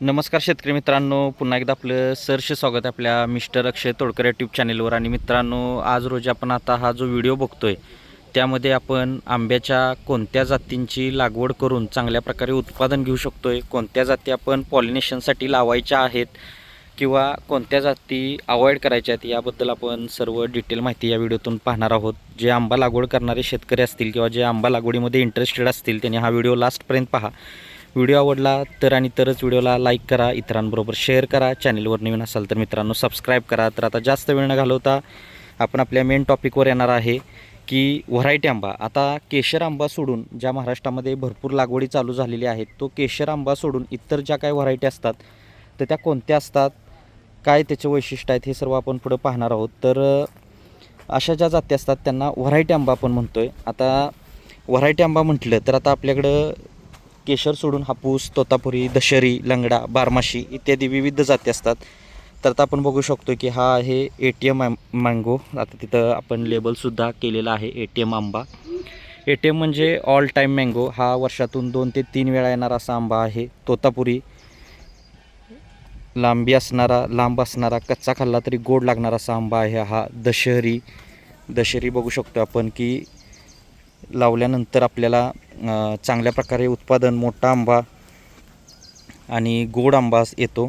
नमस्कार शेतकरी मित्रांनो, पुन्हा एकदा आपलं सहर्ष स्वागत आहे आपल्या मिस्टर अक्षय तोडकर यूट्यूब चॅनेलवर. आणि मित्रांनो, आज रोजी आपण आता हा जो व्हिडिओ बघतोय त्यामध्ये आपण आंब्याच्या कोणत्या जातींची लागवड करून चांगल्या प्रकारे उत्पादन घेऊ शकतोय, कोणत्या जाती आपण पॉलिनेशनसाठी लावायच्या आहेत किंवा कोणत्या जाती अवॉइड करायच्या आहेत याबद्दल आपण सर्व डिटेल माहिती या व्हिडिओतून पाहणार आहोत. जे आंबा लागवड करणारे शेतकरी असतील किंवा जे आंबा लागवडीमध्ये इंटरेस्टेड असतील त्यांनी हा व्हिडिओ लास्टपर्यंत पहा. व्हिडिओ आवडला तर आणि तरच व्हिडिओला लाईक करा, इतरांबरोबर शेअर करा. चॅनलवर नवीन असाल तर मित्रांनो सबस्क्राईब करा. तर आता जास्त वेळ न घालवता आपण आपल्या मेन टॉपिकवर येणार आहे की व्हरायटी आंबा. आता केशर आंबा सोडून ज्या महाराष्ट्रामध्ये भरपूर लागवडी चालू झालेली आहेत, तो केशर आंबा सोडून इतर ज्या काही व्हरायटी असतात तर त्या कोणत्या असतात, काय त्याचे वैशिष्ट्य आहेत, हे सर्व आपण पुढं पाहणार आहोत. तर अशा ज्या जाती असतात त्यांना व्हरायटी आंबा आपण म्हणतो आहे. आता व्हरायटी आंबा म्हटलं तर आता आपल्याकडं केशर सोडून हापूस, तोतापुरी, दशेरी, लंगडा, बारमाशी इत्यादी विविध जाती असतात. तर आता आपण बघू शकतो की हा आहे ATM मँगो. आता तिथं आपण लेबलसुद्धा केलेलं आहे ATM आंबा. ATM म्हणजे ऑल टाईम मँगो. हा वर्षातून 2 ते 3 वेळा येणारा असा आंबा आहे. तोतापुरी लांब असणारा, कच्चा खाल्ला तरी गोड लागणारा असा आंबा आहे हा. दशेरी बघू शकतो आपण की लावल्यानंतर आपल्याला चांगल्या प्रकारे उत्पादन, मोठा आंबा आणि गोड आंबा येतो.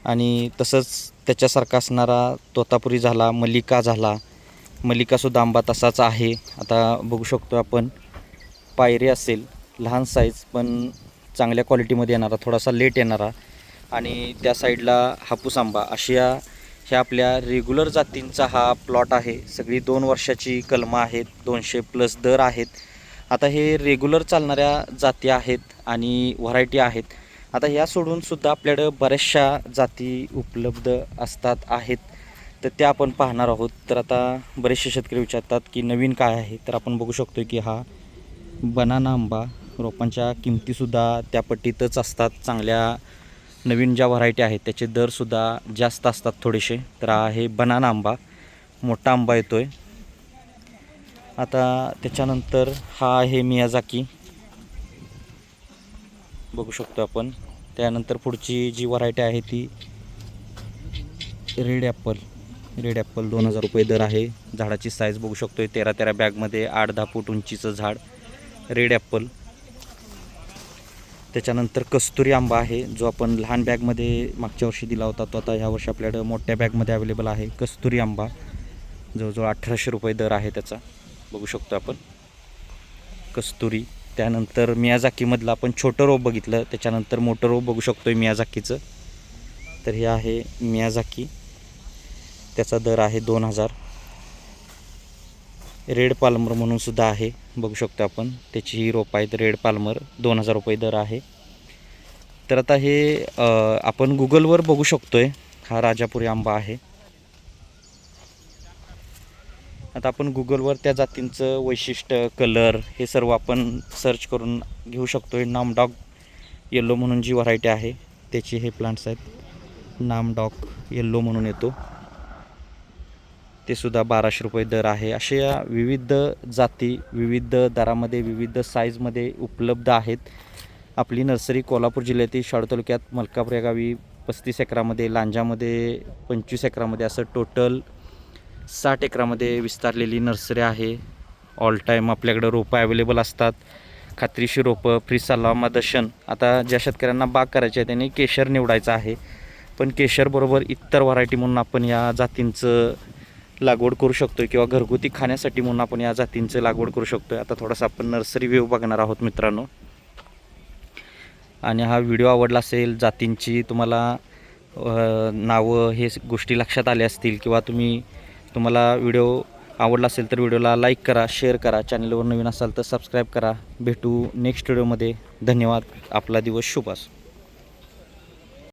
आणि तसंच त्याच्यासारखा असणारा तोतापुरी झाला, मल्लिकासुद्धा आंबा तसाच आहे. आता बघू शकतो आपण पायरी असेल, लहान साईज पण चांगल्या क्वालिटीमध्ये येणारा, थोडासा लेट येणारा. आणि त्या साईडला हापूस आंबा. ह्या आपल्या रेग्युलर जातींचा हा प्लॉट आहे. सगळी 2 वर्षाची कलमं आहेत, 200+ दर आहेत. आता हे रेग्युलर चालणाऱ्या जाती आहेत आणि व्हरायटी आहेत. आता ह्या सोडूनसुद्धा आपल्याकडं बऱ्याचशा जाती उपलब्ध आहेत, तर त्या आपण पाहणार आहोत. तर आता बरेचसे शेतकरी विचारतात की नवीन काय आहे, तर आपण बघू शकतो की हा बनाना आंबा. रोपांच्या किमतीसुद्धा त्या पट्टीतच असतात. चांगल्या नवीन ज्या व्हरायटी आहेत त्याचे दरसुद्धा जास्त असतात थोडेसे. तर हा आहे बनाना आंबा, मोठा आंबा येतो आहे. आता त्याच्यानंतर हा आहे मियाझाकी, बघू शकतो आपण. त्यानंतर पुढची जी व्हरायटी आहे ती रेड ॲपल 2000 रुपये दर आहे. झाडाची साईज बघू शकतो आहे, 13 बॅगमध्ये 8-10 फूट उंचीचं झाड, रेड ॲपल. त्याच्यानंतर कस्तुरी आंबा आहे, जो आपण लहान बॅगमध्ये मागच्या वर्षी दिला होता, तो आता ह्या वर्षी आपल्याकडं मोठ्या बॅगमध्ये अवेलेबल आहे. कस्तुरी आंबा जवळजवळ 1800 रुपये दर आहे त्याचा, बघू शकतो आपण कस्तुरी. त्यानंतर मियाझाकीमधलं आपण छोटं रोप बघितलं, त्याच्यानंतर मोठं रोप बघू शकतो आहे मियाझाकीचं. तर हे आहे मियाझाकी, त्याचा दर आहे 2000. रेड पाल्मर म्हणून सुद्धा आहे, बघू शकतो आपण. त्याची ही रोप आहेत रेड पाल्मर, 2000 रुपये दर आहे. तर आता हे आपण गुगलवर बघू शकतो आहे. हा राजापुरी आंबा आहे. आता आपण गुगलवर त्या जातींचं वैशिष्ट्य, कलर हे सर्व आपण सर्च करून घेऊ शकतो आहे. नामडॉग येल्लो म्हणून जी व्हरायटी आहे त्याची हे प्लांट्स आहेत. नामडॉग येल्लो म्हणून येतो, ते सुद्धा 1200 रुपये दर आहे. अशा या विविध जाती विविध दरामध्ये, विविध साईजमध्ये उपलब्ध आहेत. आपली नर्सरी कोल्हापूर जिल्ह्यातील शाळू तालुक्यात मलकापूर या गावी 35 एकरामध्ये, लांजामध्ये 25 एकरामध्ये, असं टोटल 60 एकरामध्ये विस्तारलेली नर्सरी आहे. ऑल टाईम आपल्याकडं रोपं अवेलेबल असतात, खात्रीशीर रोपं, फ्री सल्ला मार्गदर्शन. आता ज्या शेतकऱ्यांना बाग करायची आहे त्यांनी केशर निवडायचं आहे, पण केशरबरोबर इतर व्हरायटी म्हणून आपण या जातींचं लागवड करू शकतो किंवा घरगुती खाण्यासाठी म्हणून आपण या जातींचं लागवड करू शकतो. आता थोडासा आपण नर्सरी व्ह्यू बघणार आहोत मित्रांनो. आणि हा व्हिडिओ आवडला असेल, जातींची तुम्हाला नावं हे गोष्टी लक्षात आल्या असतील, किंवा तुम्हाला व्हिडिओ आवडला असेल तर व्हिडिओला लाईक करा, शेअर करा. चॅनलवर नवीन असाल तर सबस्क्राईब करा. भेटू नेक्स्ट व्हिडिओमध्ये. धन्यवाद. आपला दिवस शुभ असो.